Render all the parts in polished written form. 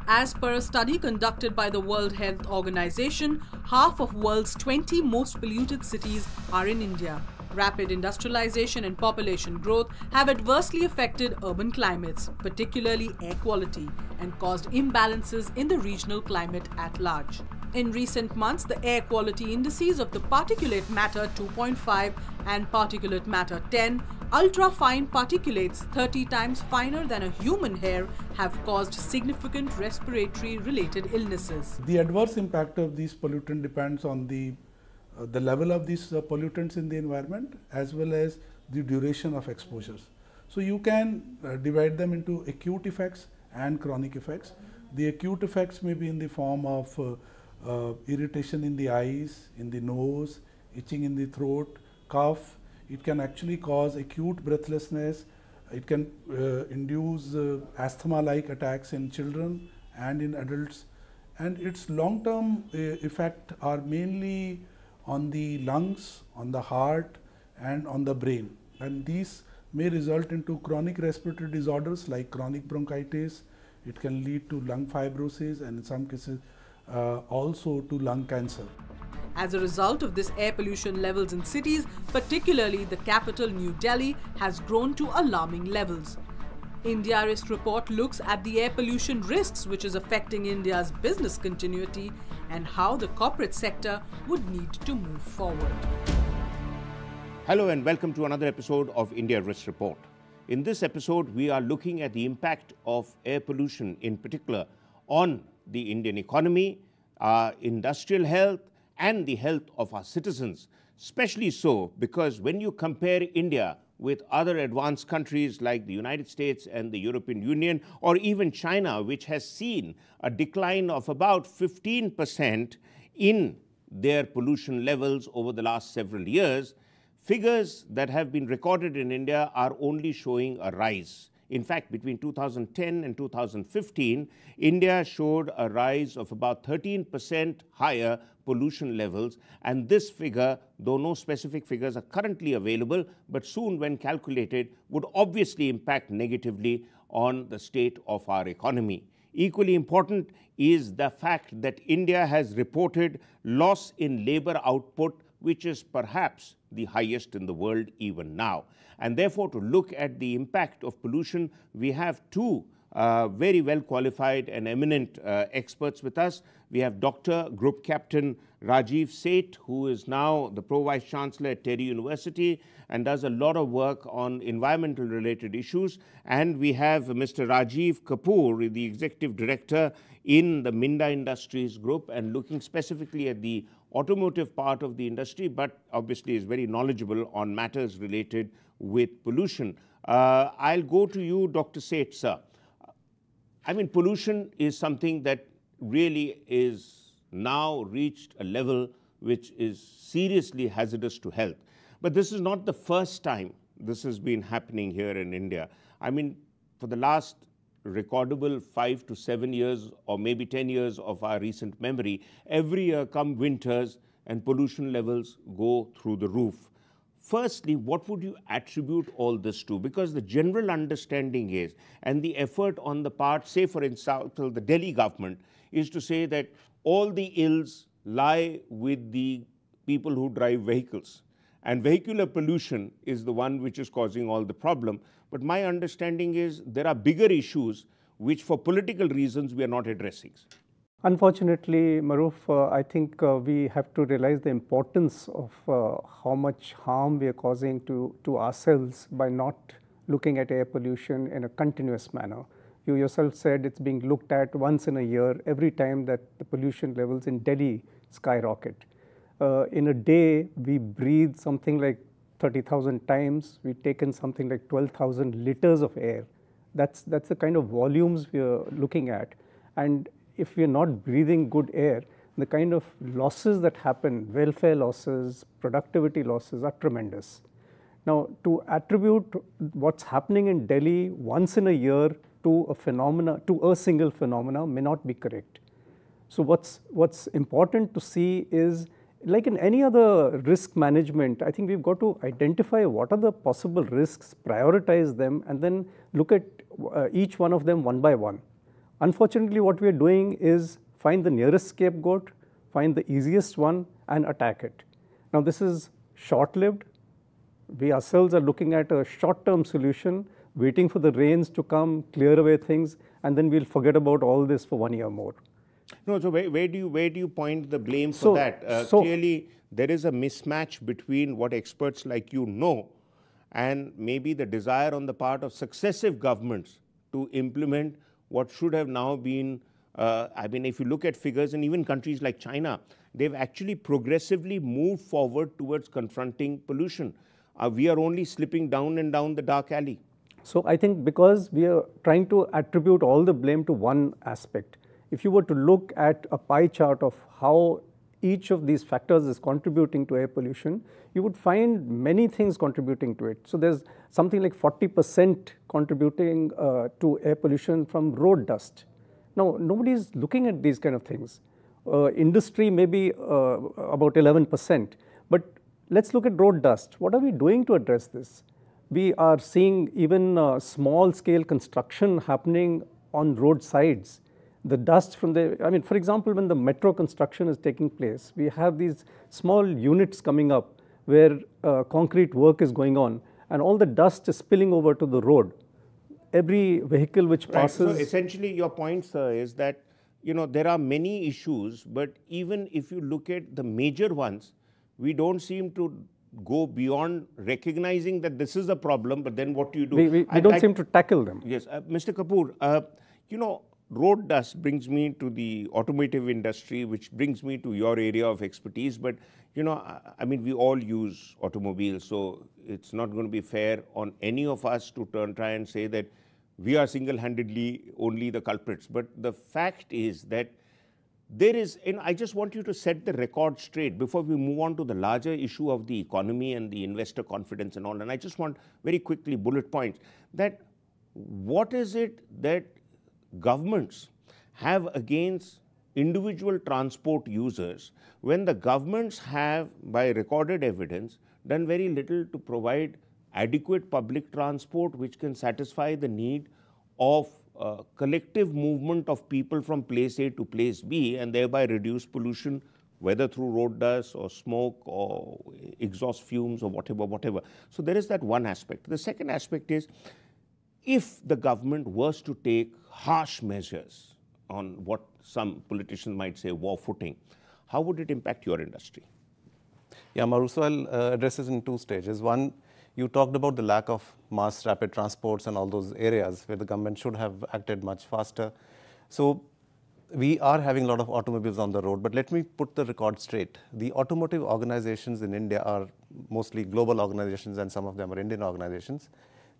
As per a study conducted by the World Health Organization, half of world's 20 most polluted cities are in India. Rapid industrialization and population growth have adversely affected urban climates, particularly air quality, and caused imbalances in the regional climate at large. In recent months, the air quality indices of the particulate matter 2.5 and particulate matter 10, ultra-fine particulates 30 times finer than a human hair, have caused significant respiratory-related illnesses. The adverse impact of these pollutants depends on the level of these pollutants in the environment as well as the duration of exposures. So you can divide them into acute effects and chronic effects. The acute effects may be in the form of irritation in the eyes, in the nose, itching in the throat, cough. It can actually cause acute breathlessness. It can induce asthma-like attacks in children and in adults. And its long-term effect are mainly on the lungs, on the heart, and on the brain. And these may result into chronic respiratory disorders like chronic bronchitis. It can lead to lung fibrosis and in some cases also to lung cancer. As a result of this air pollution levels in cities, particularly the capital New Delhi, has grown to alarming levels. Indiarist report looks at the air pollution risks which is affecting India's business continuity and how the corporate sector would need to move forward. Hello and welcome to another episode of India Risk Report. In this episode, we are looking at the impact of air pollution in particular on the Indian economy, our industrial health, and the health of our citizens, especially so because when you compare India with other advanced countries like the United States and the European Union, or even China, which has seen a decline of about 15% in their pollution levels over the last several years, figures that have been recorded in India are only showing a rise. In fact, between 2010 and 2015, India showed a rise of about 13% higher pollution levels, and this figure, though no specific figures are currently available, but soon when calculated, would obviously impact negatively on the state of our economy. Equally important is the fact that India has reported loss in labor output, which is perhaps the highest in the world even now. And therefore, to look at the impact of pollution, we have two very well qualified and eminent experts with us. We have Dr. Group Captain Rajiv Seth, who is now the Pro-Vice Chancellor at TERI University and does a lot of work on environmental related issues. And we have Mr. Rajiv Kapoor, the Executive Director in the Minda Industries Group, and looking specifically at the automotive part of the industry, but obviously is very knowledgeable on matters related with pollution. I'll go to you, Dr. Seth, sir. I mean, pollution is something that really is now reached a level which is seriously hazardous to health. But this is not the first time this has been happening here in India. I mean, for the last recordable 5 to 7 years or maybe 10 years of our recent memory, every year come winters and pollution levels go through the roof. Firstly, what would you attribute all this to? Because the general understanding is, and the effort on the part, say for example, the Delhi government, is to say that all the ills lie with the people who drive vehicles. And vehicular pollution is the one which is causing all the problem. But my understanding is there are bigger issues which for political reasons we are not addressing. Unfortunately, Maruf, I think we have to realize the importance of how much harm we are causing to ourselves by not looking at air pollution in a continuous manner. You yourself said it's being looked at once in a year every time that the pollution levels in Delhi skyrocket. In a day, we breathe something like 30,000 times. We've taken something like 12,000 liters of air. That's the kind of volumes we are looking at. And if we are not breathing good air, the kind of losses that happen, welfare losses, productivity losses are tremendous. Now, to attribute what's happening in Delhi once in a year to a single phenomena may not be correct. So what's important to see is, like in any other risk management, I think we've got to identify what are the possible risks, prioritize them, and then look at each one of them one by one. Unfortunately, what we are doing is find the nearest scapegoat, find the easiest one, and attack it. Now, this is short-lived. We ourselves are looking at a short-term solution, waiting for the rains to come, clear away things, and then we'll forget about all this for 1 year more. No, so where do you point the blame for that? Clearly, there is a mismatch between what experts like you know and maybe the desire on the part of successive governments to implement what should have now been, I mean, if you look at figures in even countries like China, they've actually progressively moved forward towards confronting pollution. We are only slipping down and down the dark alley. So I think because we are trying to attribute all the blame to one aspect, if you were to look at a pie chart of how each of these factors is contributing to air pollution, you would find many things contributing to it. So there's something like 40% contributing to air pollution from road dust. Now, nobody is looking at these kind of things. Industry may be about 11%, but let's look at road dust. What are we doing to address this? We are seeing even small scale construction happening on roadsides. The dust from the, I mean, for example, when the metro construction is taking place, we have these small units coming up where concrete work is going on, and all the dust is spilling over to the road. Every vehicle which passes. So essentially, your point, sir, is that there are many issues, but even if you look at the major ones, we don't seem to go beyond recognizing that this is a problem. But then what do you do? We don't seem to tackle them. Yes, Mr. Kapoor, road dust brings me to the automotive industry, which brings me to your area of expertise. But, I mean, we all use automobiles, so it's not going to be fair on any of us to try and say that we are single-handedly only the culprits. But the fact is that there is, and I just want you to set the record straight before we move on to the larger issue of the economy and the investor confidence and all. And I just want very quickly bullet points that what is it that governments have against individual transport users when the governments have, by recorded evidence, done very little to provide adequate public transport which can satisfy the need of collective movement of people from place A to place B and thereby reduce pollution, whether through road dust or smoke or exhaust fumes or whatever. So there is that one aspect. The second aspect is, if the government was to take harsh measures on what some politicians might say war footing, how would it impact your industry? Yeah, Maru, so I'll address this in two stages. One, you talked about the lack of mass rapid transports and all those areas where the government should have acted much faster. So we are having a lot of automobiles on the road, but let me put the record straight. The automotive organizations in India are mostly global organizations and some of them are Indian organizations.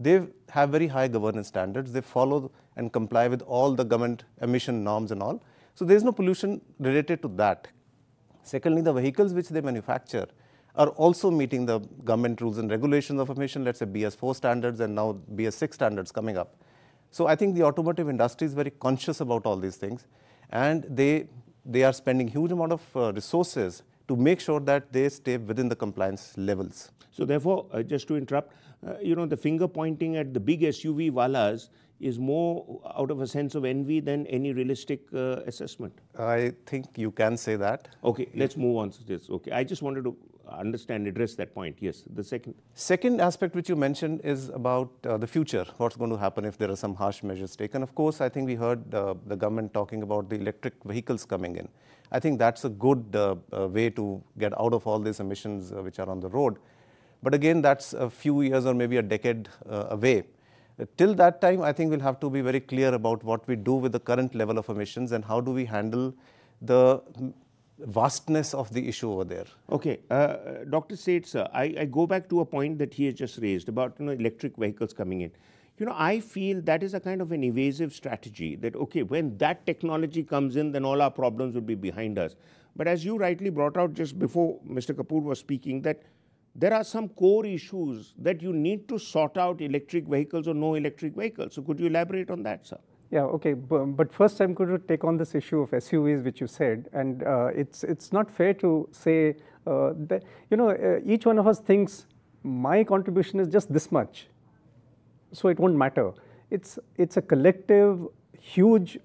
They have very high governance standards. They follow and comply with all the government emission norms and all. So there is no pollution related to that. Secondly, the vehicles which they manufacture are also meeting the government rules and regulations of emission, let's say BS4 standards and now BS6 standards coming up. So I think the automotive industry is very conscious about all these things, and they are spending huge amount of resources to make sure that they stay within the compliance levels. So therefore, just to interrupt, the finger pointing at the big SUV walas is more out of a sense of envy than any realistic assessment. I think you can say that. Okay, let's move on to this. Okay, I just wanted to address that point. Yes, the second aspect which you mentioned is about the future, what's going to happen if there are some harsh measures taken. Of course, I think we heard the government talking about the electric vehicles coming in. I think that's a good way to get out of all these emissions which are on the road. But again, that's a few years or maybe a decade away. Till that time, I think we'll have to be very clear about what we do with the current level of emissions and how do we handle the vastness of the issue over there. Okay, Dr. Seth, sir, I go back to a point that he has just raised about electric vehicles coming in. I feel that is a kind of an evasive strategy that, okay, when that technology comes in, then all our problems will be behind us. But as you rightly brought out just before Mr. Kapoor was speaking, that there are some core issues that you need to sort out, electric vehicles or no electric vehicles. So could you elaborate on that, sir? Yeah, okay. But first I'm going to take on this issue of SUVs, which you said. And it's not fair to say that, each one of us thinks my contribution is just this much, so it won't matter. It's a collective, huge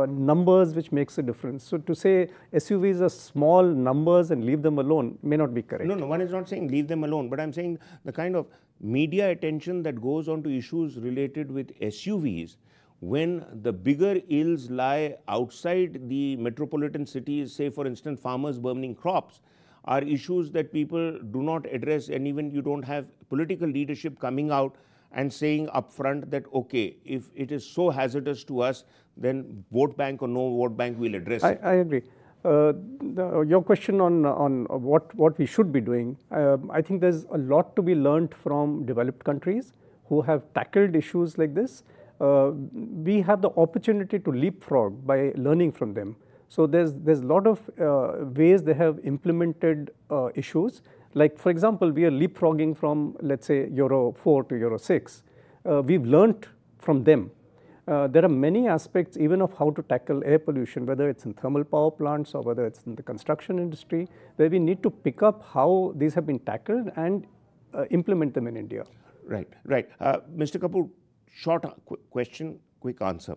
numbers which makes a difference. So to say SUVs are small numbers and leave them alone may not be correct. No, one is not saying leave them alone, but I'm saying the kind of media attention that goes on to issues related with SUVs when the bigger ills lie outside the metropolitan cities, say for instance farmers burning crops, are issues that people do not address, and even you don't have political leadership coming out and saying upfront that, okay, if it is so hazardous to us, then vote bank or no vote bank will address it. I agree. Your question on what we should be doing, I think there's a lot to be learned from developed countries who have tackled issues like this. We have the opportunity to leapfrog by learning from them. So there's a lot of ways they have implemented issues. Like for example, we are leapfrogging from, let's say, Euro 4 to Euro 6. We've learned from them. There are many aspects even of how to tackle air pollution, whether it's in thermal power plants or whether it's in the construction industry, where we need to pick up how these have been tackled and implement them in India. Right. Mr. Kapoor, short question, quick answer.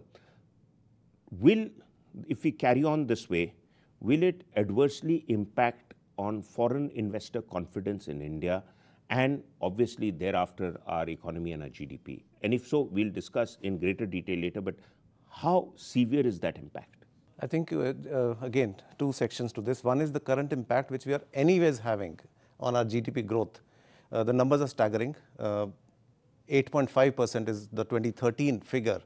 If we carry on this way, will it adversely impact on foreign investor confidence in India and obviously thereafter our economy and our GDP? And if so, we'll discuss in greater detail later, but how severe is that impact? I think, again, two sections to this. One is the current impact which we are anyways having on our GDP growth. The numbers are staggering. 8.5% is the 2013 figure.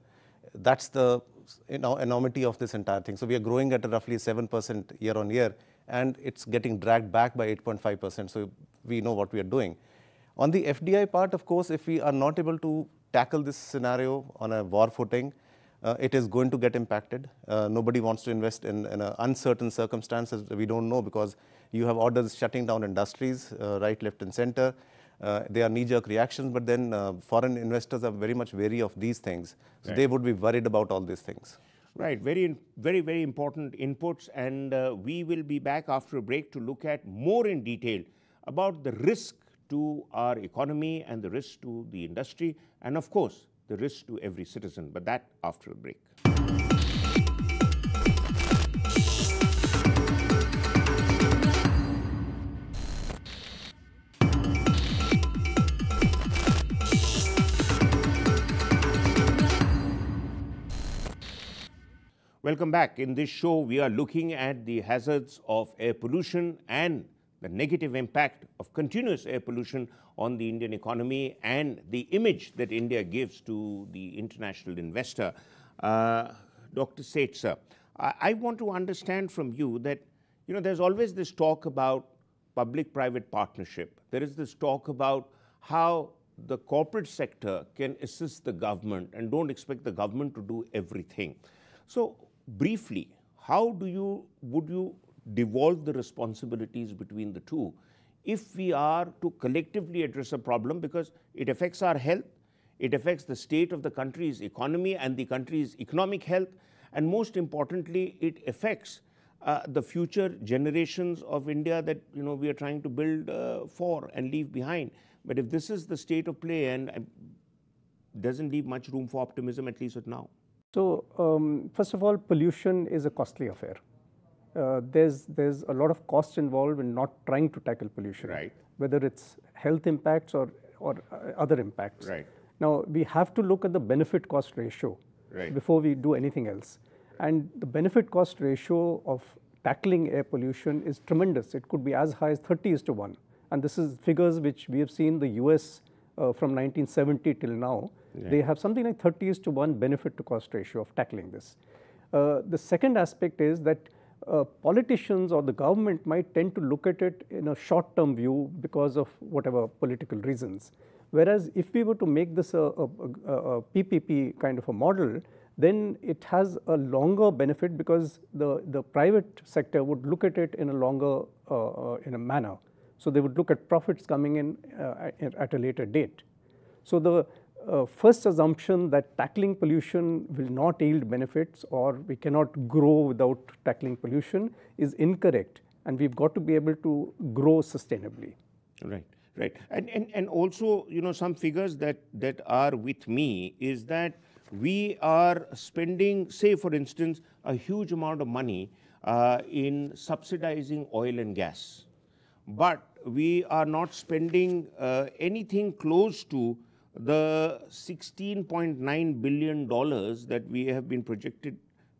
That's the enormity of this entire thing. So we are growing at a roughly 7% year on year, and it's getting dragged back by 8.5%. So we know what we are doing. On the FDI part, of course, if we are not able to tackle this scenario on a war footing, it is going to get impacted. Nobody wants to invest in uncertain circumstances. We don't know, because you have orders shutting down industries, right, left and center. They are knee-jerk reactions, but then foreign investors are very much wary of these things. So right. They would be worried about all these things. Right, very, very important inputs, and we will be back after a break to look at more in detail about the risk to our economy and the risk to the industry, and of course, the risk to every citizen, but that after a break. Welcome back. In this show, we are looking at the hazards of air pollution and the negative impact of continuous air pollution on the Indian economy and the image that India gives to the international investor. Dr. Seth, sir, I want to understand from you that, you know, there's always this talk about public-private partnership. There is this talk about how the corporate sector can assist the government and don't expect the government to do everything. So, briefly, how would you devolve the responsibilities between the two if we are to collectively address a problem, because it affects our health, it affects the state of the country's economy and the country's economic health, and most importantly, it affects the future generations of India that, you know, we are trying to build for and leave behind. But if this is the state of play, and doesn't leave much room for optimism, at least at now. So, first of all, pollution is a costly affair. There's a lot of cost involved in not trying to tackle pollution, right, whether it's health impacts or other impacts. Right. Now, we have to look at the benefit-cost ratio right. before we do anything else. And the benefit-cost ratio of tackling air pollution is tremendous. It could be as high as 30:1. And this is figures which we have seen the US from 1970 till now. Yeah. They have something like 30:1 benefit to cost ratio of tackling this. The second aspect is that politicians or the government might tend to look at it in a short-term view because of whatever political reasons. Whereas if we were to make this a PPP kind of a model, then it has a longer benefit, because the private sector would look at it in a longer in a manner. So they would look at profits coming in at a later date. So the first assumption that tackling pollution will not yield benefits, or we cannot grow without tackling pollution, is incorrect, and we've got to be able to grow sustainably. Right, right. And also, you know, some figures that are with me is that we are spending, say for instance, a huge amount of money in subsidizing oil and gas. But we are not spending anything close to the $16.9 billion that we have been projected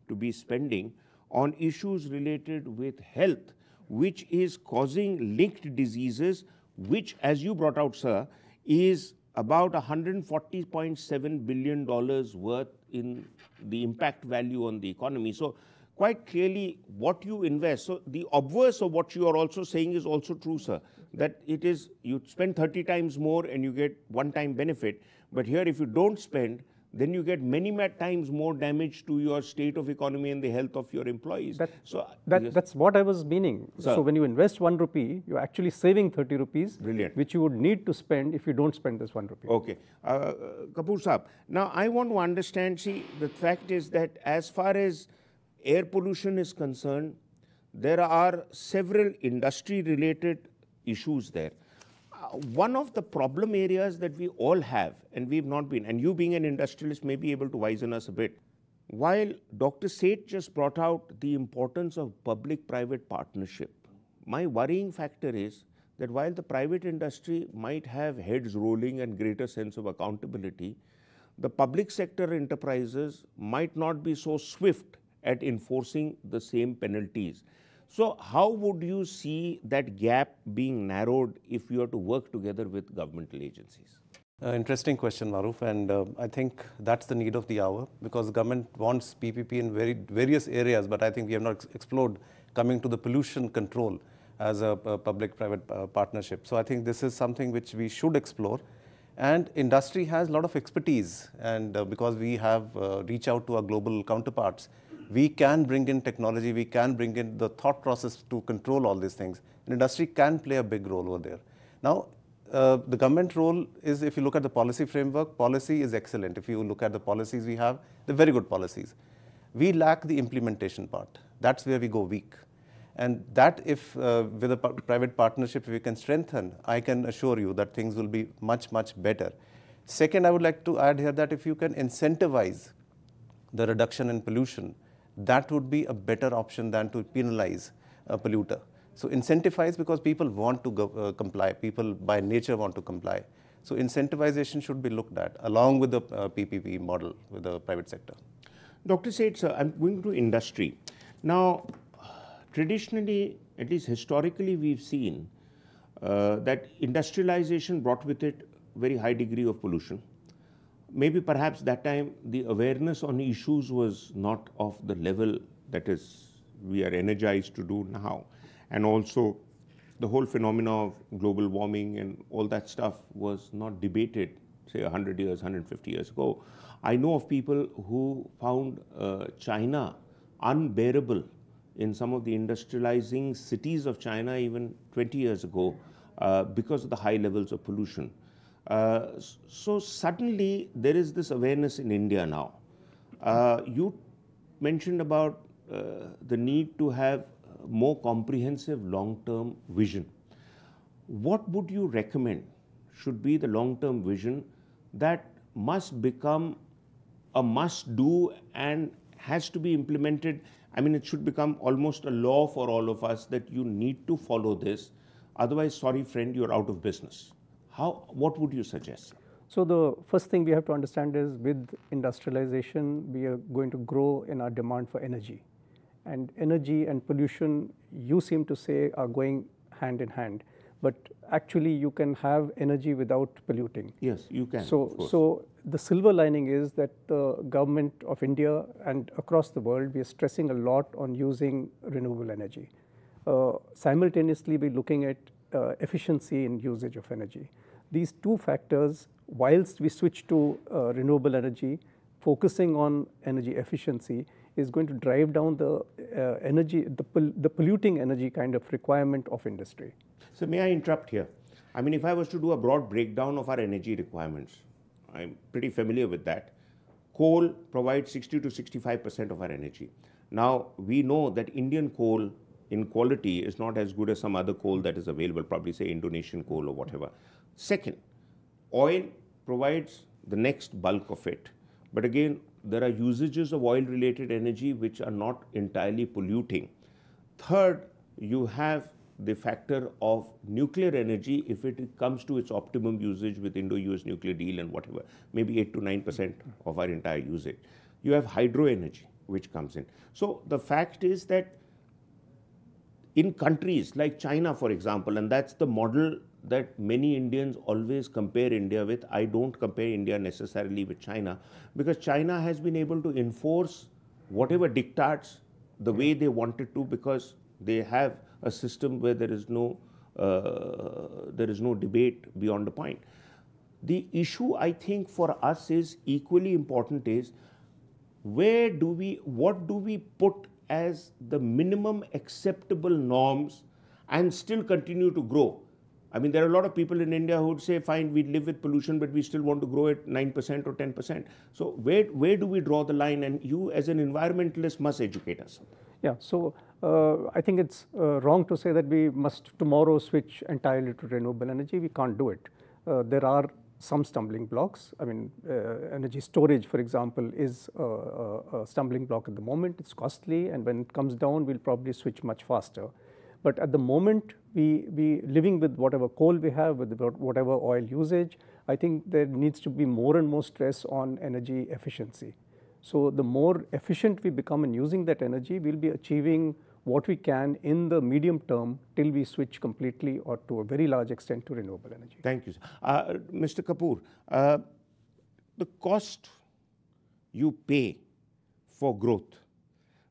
to be spending on issues related with health, which is causing linked diseases, which, as you brought out, sir, is about $140.7 billion worth in the impact value on the economy. So quite clearly what you invest, so the obverse of what you are also saying is also true, sir, that it is you spend 30 times more and you get one-time benefit, but here if you don't spend, then you get many times more damage to your state of economy and the health of your employees. That's what I was meaning. Sir. So when you invest 1 rupee, you're actually saving 30 rupees, Brilliant. which you would need to spend if you don't spend this 1 rupee. Okay. Kapoor Saab, now I want to understand, see, the fact is that as far as air pollution is concerned, there are several industry-related issues there. One of the problem areas that we all have, and we've not been, and you being an industrialist may be able to wisen us a bit, while Dr. Seth just brought out the importance of public-private partnership, my worrying factor is that while the private industry might have heads rolling and greater sense of accountability, the public sector enterprises might not be so swift at enforcing the same penalties. So how would you see that gap being narrowed if you are to work together with governmental agencies? Interesting question, Maruf, and I think that's the need of the hour, because the government wants PPP in various areas, but I think we have not explored coming to the pollution control as a public-private partnership. So I think this is something which we should explore, and industry has a lot of expertise, and because we have reached out to our global counterparts, we can bring in technology, we can bring in the thought process to control all these things. And industry can play a big role over there. Now, the government role is, if you look at the policy framework, policy is excellent. If you look at the policies we have, they're very good policies. We lack the implementation part. That's where we go weak. And that, if with a private partnership, we can strengthen, I can assure you that things will be much better. Second, I would like to add here that if you can incentivize the reduction in pollution, that would be a better option than to penalize a polluter. So incentivize, because people want to comply. People by nature want to comply. So incentivization should be looked at along with the PPP model with the private sector. Dr. Seth, sir, I'm going to industry. Now, traditionally, at least historically, we've seen that industrialization brought with it very high degree of pollution. Maybe perhaps that time the awareness on issues was not of the level that is we are energized to do now. And also the whole phenomena of global warming and all that stuff was not debated, say 100 years, 150 years ago. I know of people who found China unbearable in some of the industrializing cities of China even 20 years ago because of the high levels of pollution. So suddenly there is this awareness in India now. You mentioned about the need to have more comprehensive long-term vision. What would you recommend should be the long-term vision that must become a must-do and has to be implemented? I mean, it should become almost a law for all of us that you need to follow this. Otherwise, sorry friend, you're out of business. What would you suggest? So the first thing we have to understand is, with industrialization, we are going to grow in our demand for energy. And energy and pollution, you seem to say, are going hand in hand. But actually, you can have energy without polluting. Yes, you can. So the silver lining is that the government of India and across the world, we are stressing a lot on using renewable energy. Simultaneously, we're looking at efficiency in usage of energy. These two factors, whilst we switch to renewable energy, focusing on energy efficiency is going to drive down the the polluting energy kind of requirement of industry. So may I interrupt here? I mean, if I was to do a broad breakdown of our energy requirements, I'm pretty familiar with that. Coal provides 60 to 65% of our energy. Now, we know that Indian coal in quality is not as good as some other coal that is available, probably say Indonesian coal or whatever. Second, oil provides the next bulk of it. But again, there are usages of oil-related energy which are not entirely polluting. Third, you have the factor of nuclear energy if it comes to its optimum usage with Indo-US nuclear deal and whatever, maybe 8 to 9% of our entire usage. You have hydro energy which comes in. So the fact is that in countries like China, for example, and that's the model that many Indians always compare India with. I don't compare India necessarily with China, because China has been able to enforce whatever diktats the way they wanted to, because they have a system where there is no debate beyond the point. The issue, I think, for us is equally important is what do we put as the minimum acceptable norms and still continue to grow. I mean, there are a lot of people in India who would say, fine, we live with pollution, but we still want to grow at 9% or 10%. So where do we draw the line? And you as an environmentalist must educate us. Yeah, so I think it's wrong to say that we must tomorrow switch entirely to renewable energy. We can't do it. There are some stumbling blocks. I mean, energy storage, for example, is a stumbling block at the moment. It's costly, and when it comes down, we'll probably switch much faster. But at the moment, we living with whatever coal we have, with whatever oil usage, I think there needs to be more and more stress on energy efficiency. So the more efficient we become in using that energy, we'll be achieving what we can in the medium term till we switch completely or to a very large extent to renewable energy. Thank you. Mr. Kapoor, the cost you pay for growth,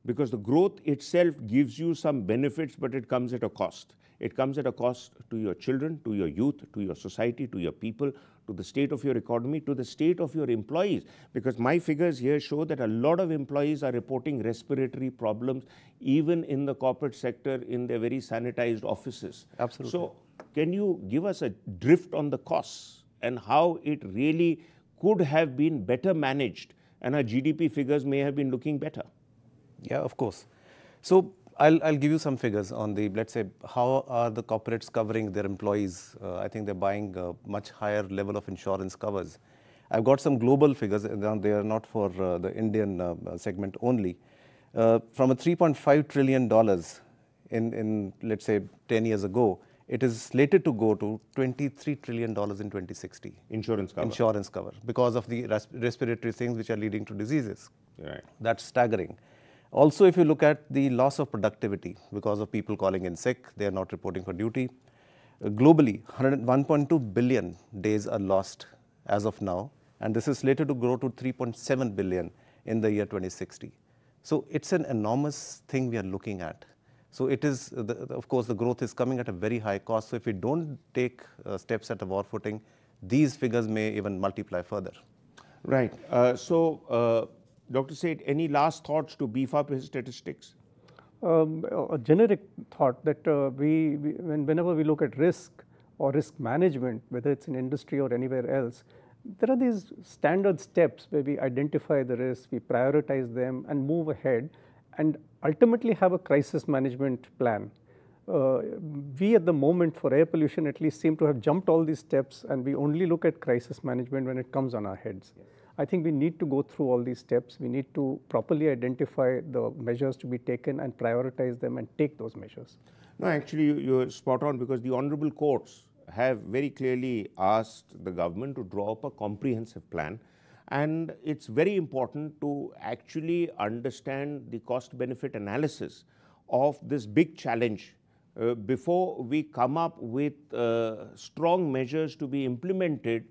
because the growth itself gives you some benefits, but it comes at a cost. It comes at a cost to your children, to your youth, to your society, to your people, to the state of your economy, to the state of your employees. Because my figures here show that a lot of employees are reporting respiratory problems, even in the corporate sector, in their very sanitized offices. Absolutely. So can you give us a drift on the costs and how it really could have been better managed, and our GDP figures may have been looking better? Yeah, of course. So I'll give you some figures on the, let's say, how are the corporates covering their employees. I think they're buying a much higher level of insurance covers. I've got some global figures, and they are not for the Indian segment only. From a $3.5 trillion in, let's say, 10 years ago, it is slated to go to $23 trillion in 2060. Insurance cover. Insurance cover, because of the respiratory things which are leading to diseases. Right. That's staggering. Also, if you look at the loss of productivity because of people calling in sick, they are not reporting for duty. Globally, 1.2 billion days are lost as of now, and this is slated to grow to 3.7 billion in the year 2060. So it's an enormous thing we are looking at. So it is, of course, the growth is coming at a very high cost. So if we don't take steps at a war footing, these figures may even multiply further. Right. Dr. Seth, any last thoughts to beef up his statistics? A generic thought that whenever we look at risk or risk management, whether it's in industry or anywhere else, there are these standard steps where we identify the risks, we prioritize them and move ahead and ultimately have a crisis management plan. We at the moment for air pollution at least seem to have jumped all these steps, and we only look at crisis management when it comes on our heads. Yes. I think we need to go through all these steps. We need to properly identify the measures to be taken and prioritize them and take those measures. No, actually you're spot on, because the honorable courts have very clearly asked the government to draw up a comprehensive plan, and it's very important to actually understand the cost-benefit analysis of this big challenge before we come up with strong measures to be implemented,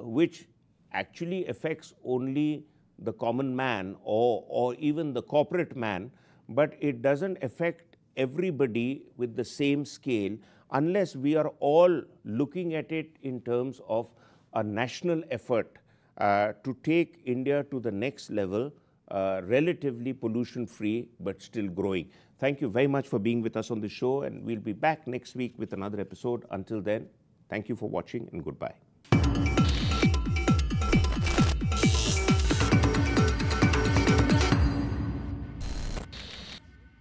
which actually affects only the common man or even the corporate man, but it doesn't affect everybody with the same scale unless we are all looking at it in terms of a national effort to take India to the next level, relatively pollution-free but still growing. Thank you very much for being with us on the show, and we'll be back next week with another episode. Until then, thank you for watching and goodbye.